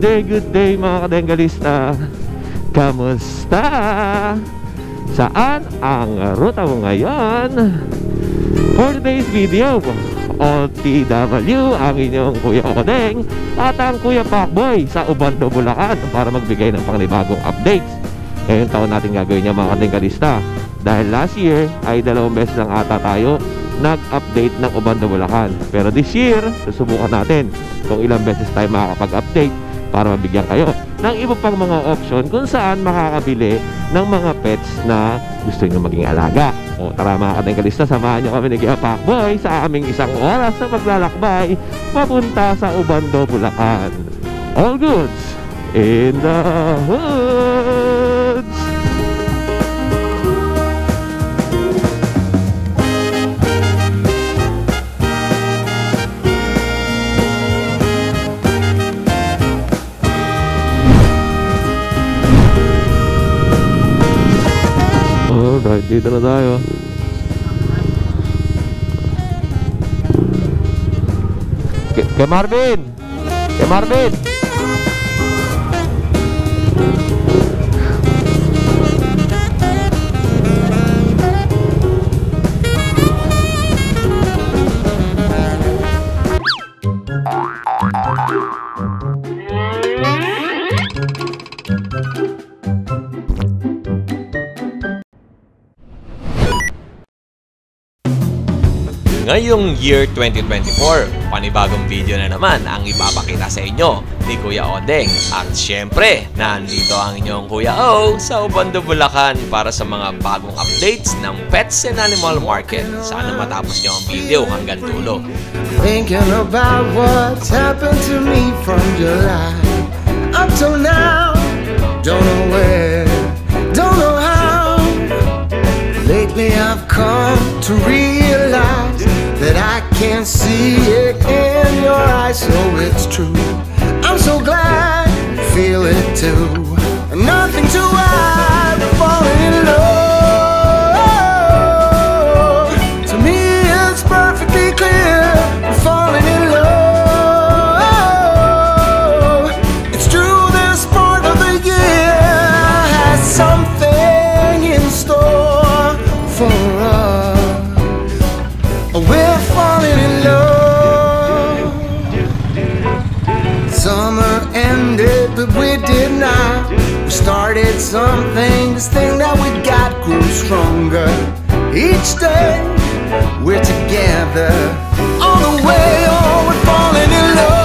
good day mga kadengalista. Kamusta? Saan ang ruta mo ngayon? For today's video, OTW, ang inyong Kuya Odeng at ang Kuya Pacboy sa Ubando, Bulacan para magbigay ng panibagong updates. Ngayong taon natin gagawin niya mga kadengalista. Dahil last year ay 2 beses lang ata tayo nag-update ng Ubando, Bulacan. Pero this year, susubukan natin kung ilang beses tayo makakapag-update para mabigyan kayo ng iba pang mga option kung saan makakabili ng mga pets na gusto nyo maging alaga. O tara mga kadengalista, samahan nyo kami ni Kuya Pacboy sa aming 1 oras na paglalakbay papunta sa Ubando, Bulacan. All goods in the hoods! Alright, dito na tayo. Kay Marvin! Kay Marvin! Ngayong year 2024, panibagong video na naman ang ipapakita sa inyo ni Kuya Odeng. At syempre, nandito ang inyong Kuya O sa Ubando, Bulacan para sa mga bagong updates ng Pets and Animal Market. Sana matapos niyo ang video hanggang dulo. Thinking about what's happened to me from July up till now. Don't know where, don't know how. Lately I've come to realize that I can't see it in your eyes, so it's true. I'm so glad you feel it too. Nothing to hide, falling in love. To me it's perfectly clear, we're falling in love. It's true, this part of the year has something in store for us. We're falling in love. Summer ended, but we did not. We started something. This thing that we got grew stronger. Each day we're together all the way. Oh, we're falling in love.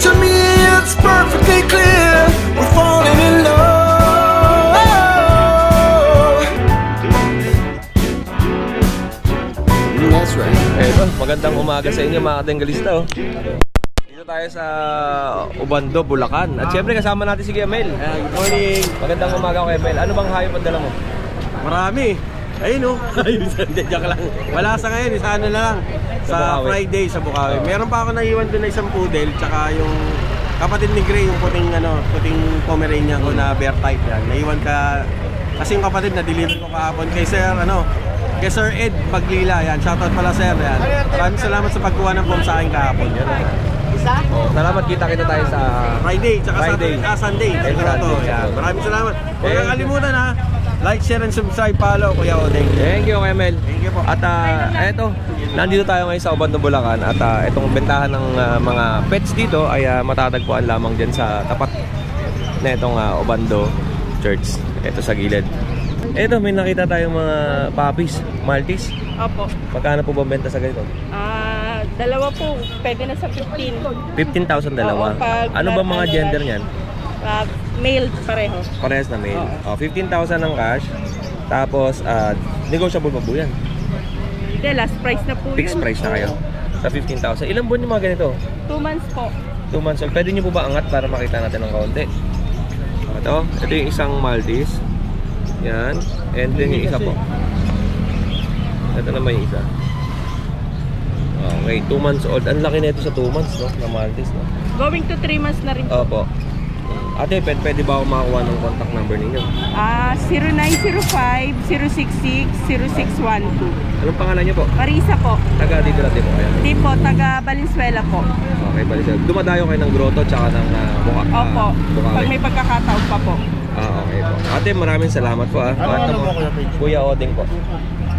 To me it's perfectly clear, we're falling in love. Eto, magandang umaga sa inyo mga kadengalista. Dito tayo sa Ubando, Bulacan. At syempre kasama natin si Kuya Mel. Good morning. Magandang umaga Kuya Mel. Ano bang hayop ang dala mo? Marami. Ayun o. Joke lang. Wala sa ngayon. Sa ano na lang. Sa Friday sa Bukawi. Meron pa ako naiwan doon na isang poodle. Tsaka yung kapatid ni Gray, yung puting Pomeranian ko na bear type yan. Naiwan ka. Kasi yung kapatid na deliver ko kahapon kay Sir Ed Paglila, yan. Shoutout pala sir, yan. Maraming salamat sa pagkuha ng form sa akin kahapon. Yan. Oh, salamat, kita tayo sa Friday, tsaka Friday. Sunday. Yan. Maraming salamat. Huwag kang kalimutan ha. Like, share, and subscribe. Follow Kuya Odeng. Thank you Kuya Mel. Thank you po. At eto, nandito tayo ngayon sa Ubando, Bulacan. At itong bentahan ng mga pets dito ay matatagpuan lamang dyan sa tapat na itong Ubando Church. Ito sa gilid. Eto, may nakita tayong mga puppies, Maltese. Opo. Magkano po ba benta sa ganito? Dalawa po, pwede na sa 15. 15,000 dalawa. Oo, pag ano ba mga gender niyan? Male pareho. Parehas na male. Oo. 15,000 ang cash. Tapos, negotiable pa po yan. Hindi, last price na po Fixed yun. price na kayo. Sa 15,000. Ilang buwan yung mga ganito? 2 months po. 2 months old. Pwede nyo po ba angat para makita natin ng kaunti? Ito yung isang Maltese. Yan. And then yung isa po. Ito naman yung isa. Okay, 2 months old. Ang laki na ito sa 2 months, no? Na Maltese, no? Going to 3 months na rin po. Opo. Ate, pwede ba ako makakuha ng contact number ninyo? 0905-066-0612. Anong pangalan niyo po? Marisa po. Taga dito natin po kaya? Di po, taga Valenzuela po. Okay, balik. Dumadayo kayo ng grotto tsaka ng Opo, pag may pagkakataon pa po. Okay po. Ate, maraming salamat po Kuya Odeng po.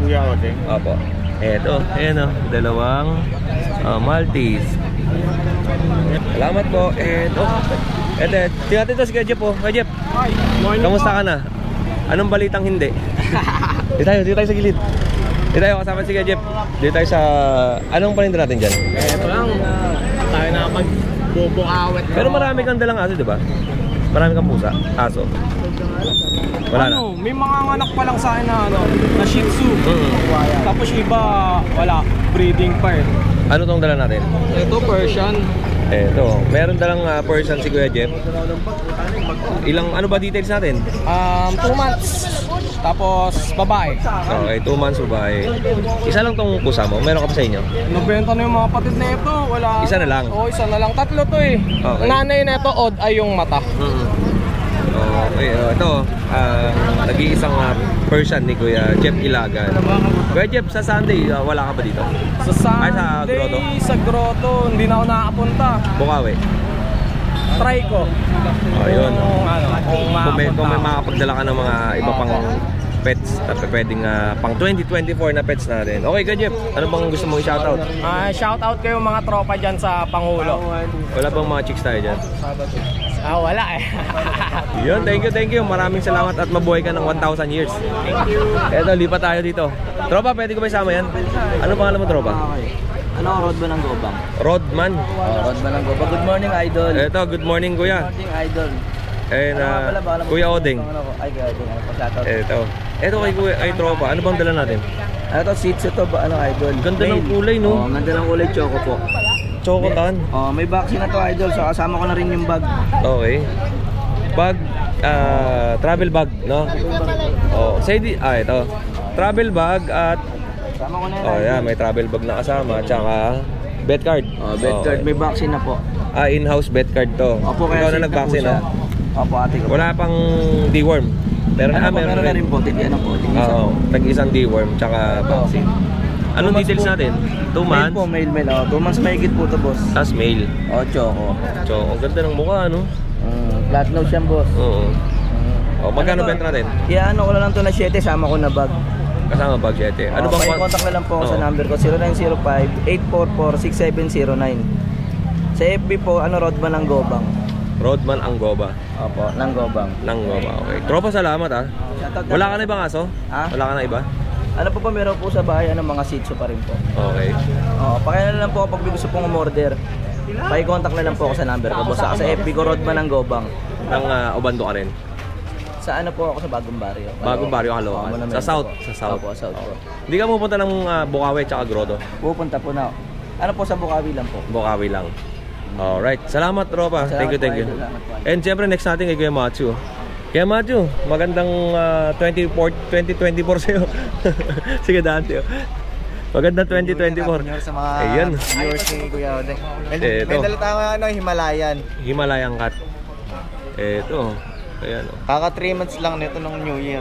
Kuya Odeng. Opo. Eto, ayan o, dalawang Maltese. Salamat po. Eto, tingnan ito si Kuya Jeff po. Kuya Jeff, kamusta ka na? Anong balitang hindi? Dito tayo sa gilid. Dito tayo kasama si Kuya Jeff. Dito tayo sa... Anong paninda natin dyan? Ito lang, tayo na mag-bubukawet. Pero marami kang dalang aso, di ba? Marami kang pusa, aso. Wala na. May mga anak pa lang sa akin na na Shih Tzu. Tapos iba, wala, breeding pa eh. Ano tong dala natin? Ito Persian. Eto, meron dalang person si Kuya Jeff. Ano ba details natin? 2 months. Tapos babae. Okay, 2 months babae. Isa lang tong pusa mo? Meron ka pa sa inyo? Nabenta na yung mga patid na ito. Wala. Isa na lang? Oo, isa na lang. 3 to eh. Okay. Nanay na ito, odd ay yung mata. Okay, ito, nag-iisang person ni Kuya Jeff Ilagan. Kuya Jeff, sa Sunday, wala ka ba dito? Sa Sunday, Ay, sa grotto? sa grotto, hindi na ako nakakapunta. Bukawi. Try ko. Ayun. Kung Kung may makapagdala ka ng mga iba pang pets na pwedeng pang 2024 na pets natin. Okay, Kuya Jeff, ano bang gusto mong i-shoutout? Shoutout kayo mga tropa dyan sa Pangulo. Wala bang mga chicks tayo dyan? Wala eh. Yun, thank you. Maraming salamat at mabuhay ka ng 1,000 years. Eto, lipat tayo dito. Tropa, pwede ko ba isama yan? Ano pangalan mo, tropa? Ano, Rodman ng Gobang? Rodman. Rodman ng Gobang. Good morning, idol. Eto, good morning, kuya. Good morning, idol. And Kuya Odeng. Ay, Kuya Odeng. Eto kay tropa, ano bang dala natin? Ano to, Shih Tzu to ba? Ano, idol? Ganda ng kulay, no? Ganda ng kulay, choco po. Chocotan. May vaccine na to, idol. So, kasama ko na rin yung bag. Okay. Bag, travel bag, no? Ito. Travel bag at Kasama ko na yun, yeah, may travel bag na kasama, tsaka bed card. bed card. May vaccine na po. In-house bed card to. Opo, kaya Ikaw na nag-vaccine, ha? Opo, ate ko. Wala pang deworm. Meron na rin po. Ano po? Tag-isang deworm, tsaka vaccine. Anong details natin? 2 months? Mail. 2 months mahigit po to, boss. Tapos mail. Choco. Ang ganda ng mukha, no? Flat nose yan, boss. Oo. Magkano benta natin? Ano ko lang to na 7, sama ko na bag. Kasama bag 7. Ano bang contact na lang po ako sa number ko, 0905-844-670. Sa FB po, Rodman ng Gobang. Rodman ang Goba. Opo, ng Gobang. Okay. Tropa, salamat, ha. Wala ka na ibang aso? Wala ka na iba? Ano po meron po sa bahay, mga Shih Tzu pa rin po. Okay. Pakiala lang po pag gusto pong umorder. Paki-contact na lang po ako sa number ko. Boss, sa FB ko, Rodman ng Gobang. Ng Obando ka rin? Sa po ako sa Bagong Barrio. Bagong Barrio, Caloocan. Sa South? Sa South. Opo, South po. Hindi ka pupunta ng Bukawi tsaka Grotto? Pupunta po na. Po sa Bukawi lang po. Bukawi lang. Alright. Salamat, tropa. Thank you. And siyempre, next natin kay Kuya Matthew. Kuya Matthew, magandang 2024 sa'yo. Sige, daan sa'yo. Magandang 2024. Sa mga Ayan. viewers ni Kuya Odeng. Ito. May dala tayo Himalayan. Himalayan cat. Ito. Ayan. Kaka 3 months lang nito nung New Year.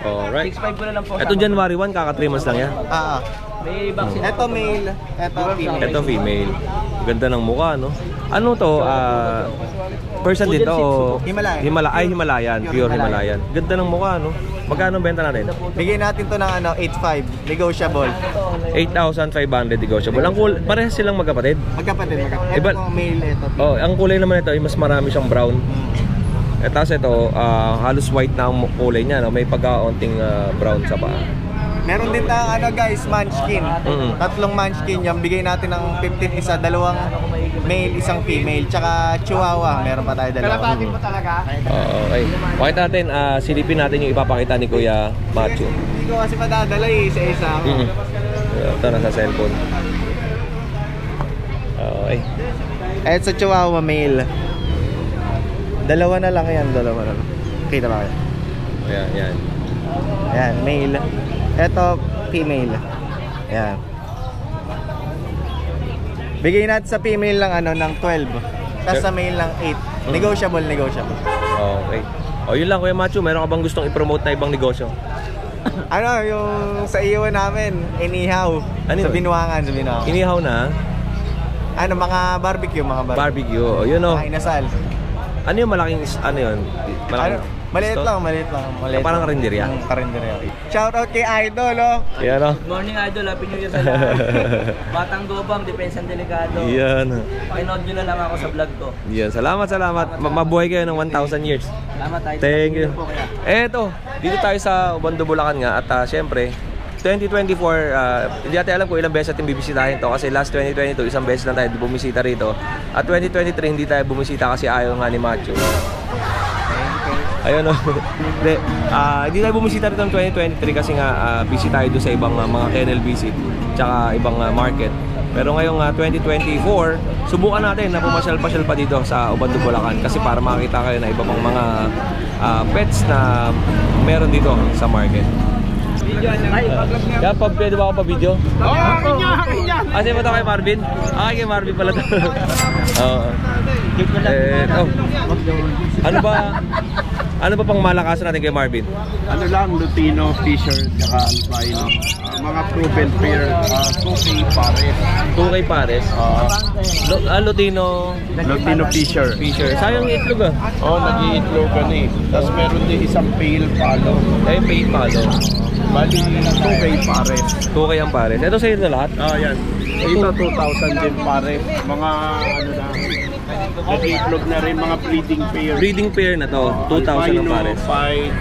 Alright. 6'5 ko na lang po. Ito January 1, kaka 3 months lang yan. May vaccine. Ito male, ito female. Ito female. Ganda ng mukha, no? Ano to? Person dito o Himalayan. Himalayan, pure Himalayan. Ganda ng mukha, no? Magkano benta natin? Bigyan natin to ng 8.5, negotiable. 8,500 negotiable. Parehas silang magkapatid. Magkapatid. Iba- Ito male, ito female. Ang kulay naman ito ay mas marami siyang brown. Tapos ito, halos white na ang kulay niya, no? May pagkaunting brown sa paa. Meron din tayong guys, munchkin. Tatlong munchkin yan. Bigay natin ng 15 isa, 2 male, 1 female. Tsaka chihuahua, meron pa tayo 2. Okay. Pakita natin, silipin natin yung ipapakita ni Kuya Matthew. Hindi ko kasi madadala isa-isa. Ito, nasa cellphone. Okay. At sa chihuahua male. 2 na lang yan, 2 na lang. Kita ba kayo? Ayan. Ayan, male. Ito, female. Ayan. Bigay natin sa female lang ng 12. Tapos sa male lang 8. Negotiable. Okay. O yun lang Kuya Macho, meron ka bang gustong i-promote na ibang negosyo? Ano, yung sa iwan namin, inihaw. Ano Sa yun? Binuangan. Inihaw na? Ano, mga barbecue. Barbecue. O yun o. Mga inasal. Ano yung malaking, ano yun? Malaking Maliit store? lang. Parang karinderya? Karinderya. Shoutout kay Idol, oh. Yan o. Good morning, Idol. Happy New Year sa lahat. Batang Gobang, Depensang Delikado. Yan. Pakinood nyo na lang ako sa vlog ko. Yan. Salamat. Mabuhay kayo ng 1,000 years. Salamat, Idol. Thank you. Po, kaya. Eto, dito tayo sa Ubando, Bulacan nga. At syempre, 2024, hindi natin alam kung ilang beses natin bibisitahin to. Kasi last 2022, isang beses lang tayo bumisita rito. At 2023, hindi tayo bumisita kasi ayaw nga ni Macho. Ayun o. Hindi tayo bumisita rito ng 2023 kasi nga busy tayo doon sa ibang mga kennel visit tsaka ibang market. Pero ngayong 2024, subukan natin na pumasyal-pasyal pa dito sa Ubando, Bulacan kasi para makakita kayo na iba pang mga pets na meron dito sa market. Kaya pwede ba ako pa-video? Kasi ba ito kay Marvin? Kay Marvin pala ito. Ano ba pang malakasan natin kay Marvin? Ano lang, Lutino, Fisher, saka Albino. Mga proven pair, 2K pares. 2K pares? Lutino Fisher. Sayang yung itlog Oo, nag-iitlog ka eh. Tapos meron din isang pale palo. Pale palo. Bali, 2K pares. 2K ang pares. Ito sa'yo na lahat? Yan. Ito, 2,000 din pares. Mga ano na, nag-iitlog na rin, mga breeding pair. Breeding pair na to, 2,000 ang pares. Albino,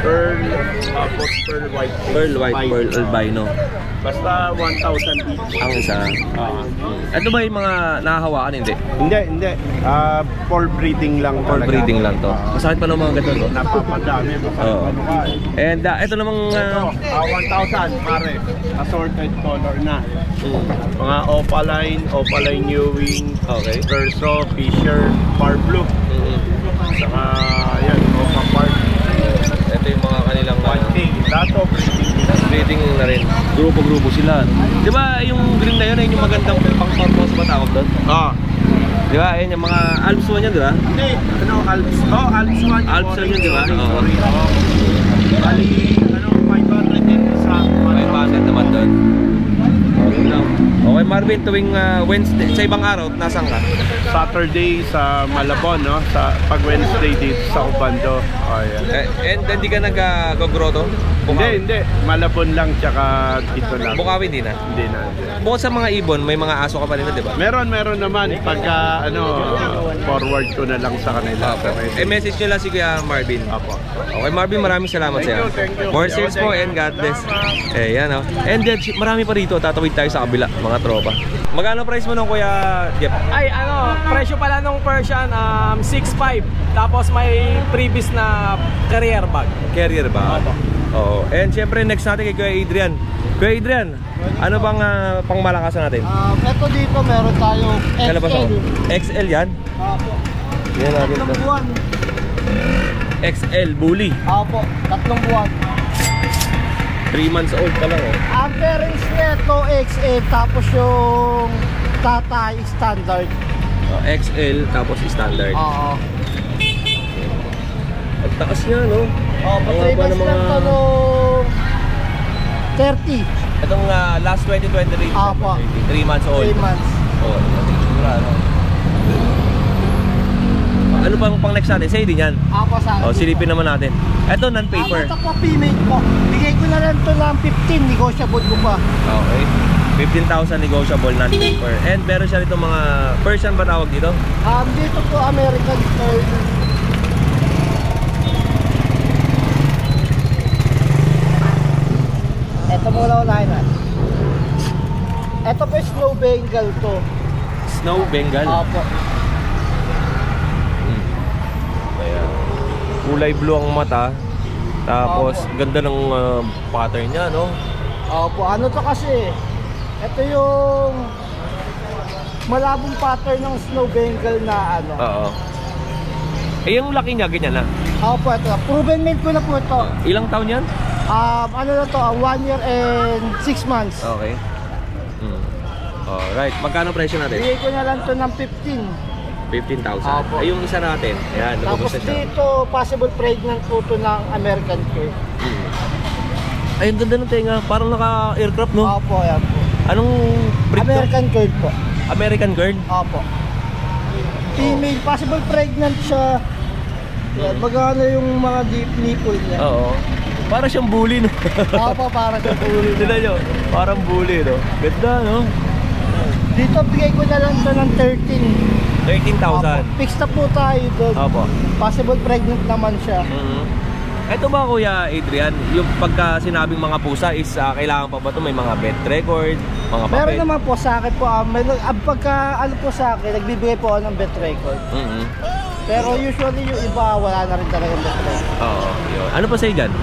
Pearl, tapos Pearl White. Pearl Albino. Basta 1,000 each. Ang isa. Ito ba yung mga nakahawakan? Hindi. Hindi. For breeding lang. For breeding lang to. Masakit pa ng mga ganito. Napapadami. Ano ka eh. And ito namang... Ito, 1,000 pare. Assorted color na. Mga opaline Ewing, Okay. Verso, Fisher, Far Blue. Saka yan, Opa Park. Ito yung mga kanilang... 1K. Lato, breeding na rin. Grupo-grupo sila. Di ba yung green na yun, ayun yung magandang pang-purpose ba tawag doon? Di ba? Ayun yung mga Alps 1 yan, di ba? Hindi. Alps 1. Alps 1 yun, di ba? Oo. Bali, 500 din sa 500 naman doon. Okay Marvin, tuwing Wednesday, sa ibang araw, nasaan ka? Saturday sa Malabon, no? Pag Wednesday dito sa Ubando. And hindi ka nag-grotto? Hindi. Malabon lang, tsaka dito lang. Bukawi din na? Hindi na. Bukod sa mga ibon, may mga aso ka pa rin na, di ba? Meron naman. Pagka, forward ko na lang sa kanila. Message nyo lang si Kuya Marvin. Apo. Okay Marvin, maraming salamat sa iyo. Thank you. More sales po and God bless. Yan o. And then, marami pa rito. Tatawid tayo sa kabila, mga tropa. Magkano price mo nung Kuya Jeff? Ay, presyo pala nung Persian, 6.5. Tapos may previous na carrier bag. Carrier ba? Oo. And syempre, next natin kay Kuya Adrian. Kuya Adrian, ano bang pangmalakasan natin? Ito dito meron tayo XL. XL yan? Yan natin ito. XL, bully. Opo, 3 buwan. 3 months old ka lang oh. Ang parents nito XL, tapos yung tatay standard. XL, tapos standard. Oo. Ang taas niya, no? Patribas lang ito nung 30. Itong last 2023. Opo. 3 months old. 3 months. Oo, ano pang next natin? Say din yan. Ako sa akin. Silipin naman natin. Ito non-paper. Ito po female po. Bigay ko na lang ito ng 15. Negotiable ko pa. Okay. 15,000 negotiable non-paper. And meron siya rito mga Persian ba tawag dito? Dito po American Persian. Ito muna unahin na. Ito po Snow Bengal to. Snow Bengal? Opo. Ayan. Kulay blue ang mata. Tapos ganda ng pattern niya, no? Opo, ano to kasi? Ito yung malabong pattern ng Snow Bengal na ano. Oo. Yung laki niya, ganyan na? Opo, ito. Proven made ko na po ito. Ilang taon yan? Ano na to? 1 year and 6 months. Okay. Alright, magkano presyo natin? Bigay ko na lang to ng 15. 15,000. Opo. Ay, yung isa natin. Ayan, Tapos nabubos na siya. dito, possible pregnant po ito ng American curve. Ay, ang ganda ng tenga. Parang naka-aircraft, no? Opo, yan po. Anong breed to? American curve po. American Girl? Opo. Female, possible pregnant siya. Yan, magana yung mga deep nipple niya. Oo. Parang siyang bully, no? Opo, para sa puli. Tignan nyo, parang bully, no? Ganda, no? Dito, bigay ko na lang ito ng 13. 13,000. Fixed na po tayo doon. Opo. Possible pregnant naman siya. Ito ba, Kuya Adrian, yung pagka sinabing mga pusa is kailangan pa ba ito? May mga vet record, mga papel? Meron naman po sa akin po, pagka ano po sa akin, nagbibigay po ako ng vet record. Pero usually yung iba, wala na rin talagang vet record. Oo, yun. Ano pa sa'yo dyan?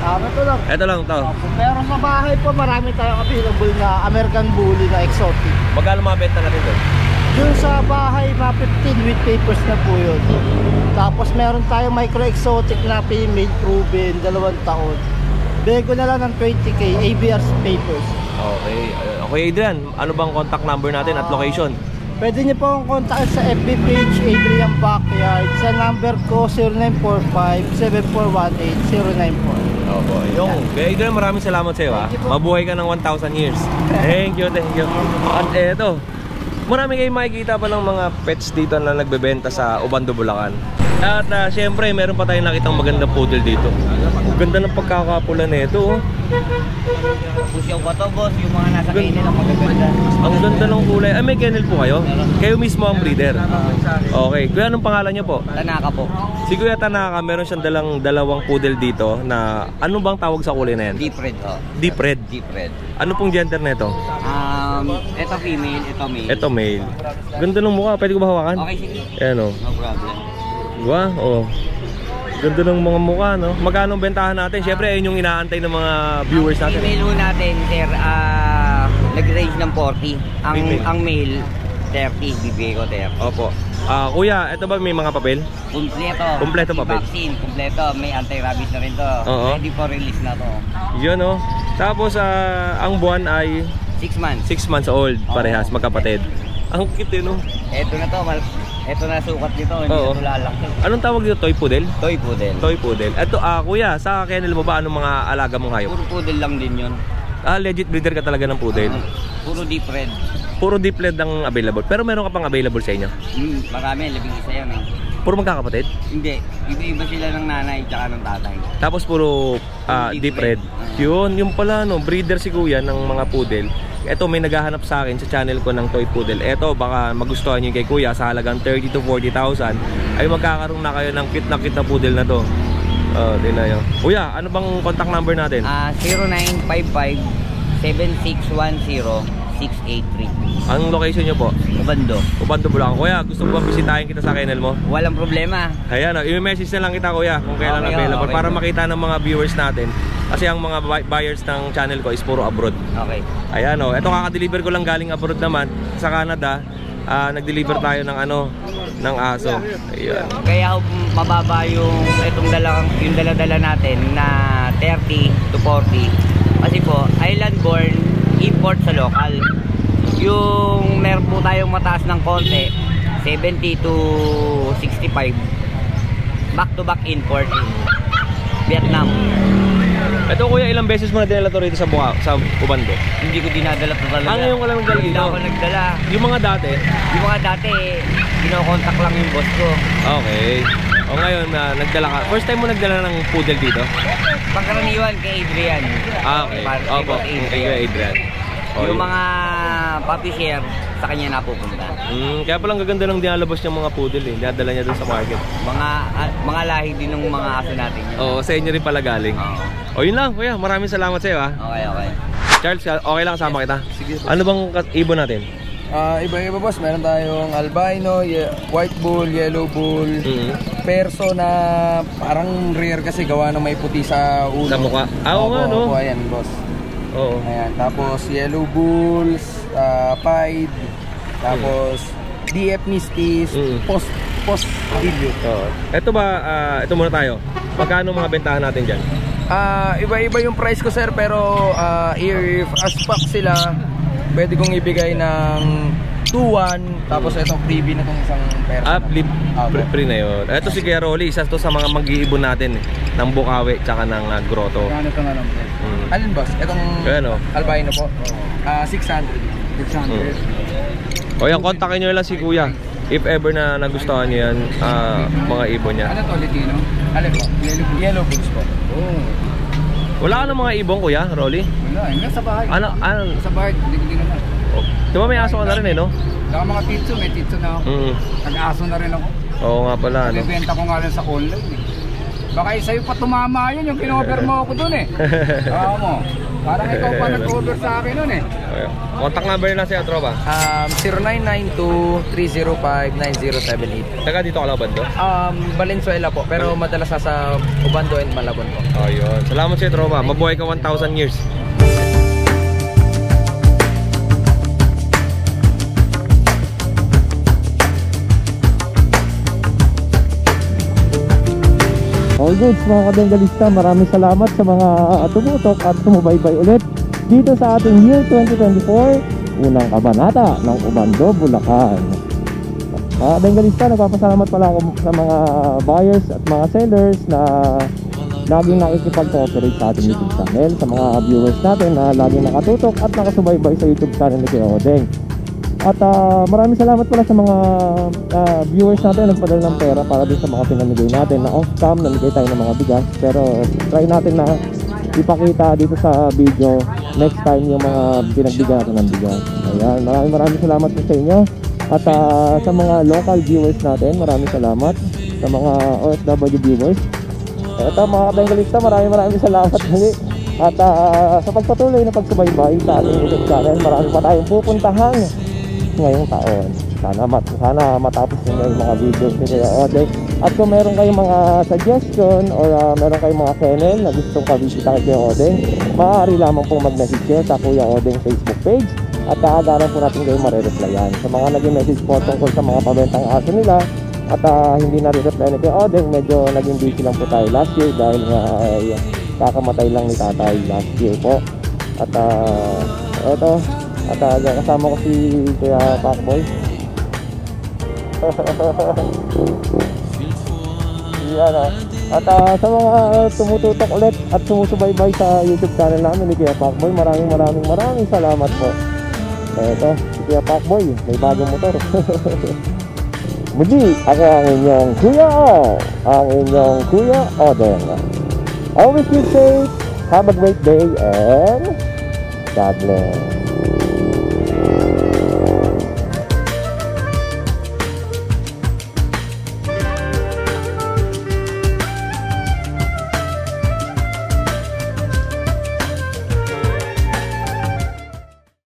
Ito lang. Ito lang to. Pero sa bahay po, marami tayong available na American Bully na exotic. Magkano mga benta natin doon? Yung sa bahay, mga 15 with papers na po yun. Tapos meron tayong micro-exotic na female proven, 2 taon. Bego na lang ng 20k, ABR papers. Okay. Okay, Adrian, ano bang contact number natin at location? Pwede niyo po akong contact sa FB page, Adrian Backyard. Sa number ko, 0945-7418-094. Opo, yung Adrian, maraming salamat sa iyo, ha. Mabuhay ka ng 1,000 years. Thank you, thank you. At eto, marami kayong makikita pa ng mga pets dito na nagbebenta sa Obando, Bulacan. At syempre, meron pa tayong nakitang magandang poodle dito. Ganda ng pagkakapula nito, oh. Pusyaw ba to, boss? Yung mga nasa kennel ang magaganda. Ang ganda ng kulay. Ay, may kennel po kayo? Kayo mismo ang breeder? Okay. Kuya, anong pangalan niyo po? Tanaka po. Si Kuya Tanaka, meron siyang dalawang poodle dito na ano bang tawag sa kulay na yan? Deep red ho. Deep red. Deep red. Ano pong gender na ito? Ito female, ito male. Ito male. Ganda ng mukha. Pwede ko ba hawakan? Okay, sige. Ayan, oh. No problem. Diba? Oh. Ganda ng mga mukha, no? Magkano ang bentahan natin? Siyempre, ayun yung inaantay ng mga viewers natin. Ang female ho natin, sir, nag-range ng 40. Ang male, 30. Bibigay ko 30. Opo. Kuya, ito ba may mga papel? Kumpleto. Kumpleto papel. Vaccine, kumpleto. May anti-rabies na rin to. Oo. Ready for release na to. Yun, oh. Tapos, ang buwan ay 6 months. 6 months old. Parehas, magkapatid. Ang cute, no? Ito na to, ito na sukat nito, hindi Oo. ito lalaki. Anong tawag dito? Toy poodle? Toy poodle. Toy poodle. Ito, kuya, sa kennel mo ba anong mga alaga mong hayop? Puro poodle lang din yun. Legit breeder ka talaga ng poodle? Puro deep red. Puro deep red ang available. Pero meron ka pang available sa inyo? Marami, 11 yan eh. Puro magkakapatid? Hindi, iba-iba sila ng nanay tsaka ng tatay. Tapos puro deep red. Yun, yung pala, no, breeder si kuya ng mga poodle. Ito, may naghahanap sa akin sa channel ko ng toy poodle. Ito, baka magustuhan nyo kay kuya sa halagang 30 to 40,000 ay magkakaroon na kayo ng cute na poodle na to. Tingnan nyo. Kuya, ano bang contact number natin? 0955-7610-683. Ang location nyo po? Obando. Obando, Bulacan. Kuya, gusto mo ba bisitahin kita sa kennel mo? Walang problema. Ayan, i-message na lang kita, kuya, kung kailan available. Okay. Para makita ng mga viewers natin. Kasi ang mga buyers ng channel ko is puro abroad. Okay. Ayan, oh. Ito kaka-deliver ko lang galing abroad naman sa Canada. Nag-deliver tayo ng ng aso. Ayan. Kaya mababa yung dala-dala natin na 30 to 40. Kasi po, island born, import sa local. Yung meron po tayong mataas ng konti, 70 to 65. Back to back import. Vietnam. Ito, kuya, ilang beses mo na dinala to rito sa Obando? Hindi ko dinadala to talaga. Ngayon ko lang nagdala dito? Hindi ako nagdala. Yung mga dati, kinokontak lang yung boss ko. Okay. O ngayon, nagdala ka. First time mo nagdala ng poodle dito? Pagkaraniwan kay Adrian. Okay. Opo, kay Adrian. Yung mga puppy share, sa kanya napupunta. Kaya palang gaganda ng dinalabas niyang mga poodle eh. Dinadala niya dun sa market. Mga lahi din ng mga aso natin. Oo, sa inyo rin pala galing. O yun lang, kuya. Maraming salamat sa iyo, ha. Okay. Charles, okay lang kasama kita? Sige. Ano bang ibon natin? Iba-iba, boss. Meron tayong albino, white bull, yellow bull, perso na parang rare kasi gawa ng may puti sa ulo. Sa mukha? Oo nga, no? Ayan, boss. Oo. Ayan, tapos yellow bulls, pied, tapos DF Mistis, post video. Ito ba, ito muna tayo. Magkano mga bentahan natin dyan? Iba-iba yung price ko, sir, pero if as pack sila, pwede kong ibigay ng 2-1. Tapos itong freebie na itong isang pera. Free na yun. Ito si Kuya Rolly, isa to sa mga mag-iibon natin ng Bukawi tsaka ng Grotto. Ano ito nga lang po? Alin boss? Itong albino po? 600. O yan, kontakin nyo lang si Kuya. If ever na nagustuhan nyo yan, mga ibon niya. Ano to, Litino? Alin po? Yellow bulls po. Wala ka ng mga ibon, Kuya Rolly? Wala, hindi sa bahay. Ano? Sa bahay, hindi naman. Di ba may aso ka na rin no? Saka mga titso, may titso na ako. Nag-aso na rin ako. Oo nga pala, no? Nabibenta ko nga rin sa online eh. Baka sa'yo pa tumama yun, yung kinover mo ako dun eh. Baka mo. Parang ikaw pa nag-over sa akin nun eh. Contact number nila siya, tropa? 0992-305-9078. Taga dito ka lang, Bando? Valenzuela po, pero madalas sa Ubando and Malabon po. Ayun. Salamat sa'yo, tropa. Mabuhay ka 1,000 years. All goods mga kabengalista, maraming salamat sa mga tumutok at sumubaybay ulit dito sa ating year 2024, unang kabanata ng Ubando, Bulacan. Mga kabengalista, nagpapasalamat pala ako sa mga buyers at mga sellers na laging nakikipag-cooperate sa ating YouTube channel, sa mga viewers natin na laging nakatutok at nakasubaybay sa YouTube channel ni Kuya Odeng. At maraming salamat pala sa mga viewers natin na nagpadala ng pera para din sa mga pinamigay natin na off-cam, namigay tayo ng mga bigas. Pero try natin na ipakita dito sa video next time yung mga pinagbigay natin ng bigas. Ayan, maraming salamat po sa inyo. At sa mga local viewers natin, maraming salamat. Sa mga OFW viewers. Ito mga kabengalista, maraming salamat muli. At sa pagpatuloy na pagsubaybay sa ating YouTube channel, marami pa tayong pupuntahan ngayong taon. Sana matapos nyo yung mga videos ni Kuya Odeng. At kung meron kayong mga suggestion or meron kayong mga channel na gustong kabisita kay Kuya Odeng, maaari lamang pong mag-message sa Kuya Odeng Facebook page at kaagaran po natin kayong marereplyan. Sa mga naging message po tungkol sa mga pabentang aso nila at hindi na-reply ni Kuya Odeng, medyo naging busy lang po tayo last year dahil kakamatay lang ni tatay last year po. At eto, at kasama ko si Kuya Pacboy. Yan, at sa mga tumututok ulit at sumusubaybay sa YouTube channel namin ni Kuya Pacboy, maraming salamat po. Eto, si Kuya Pacboy, may bagong motor. Muli, ako ang inyong Kuya Odeng. Always keep safe, have a great day, and God bless.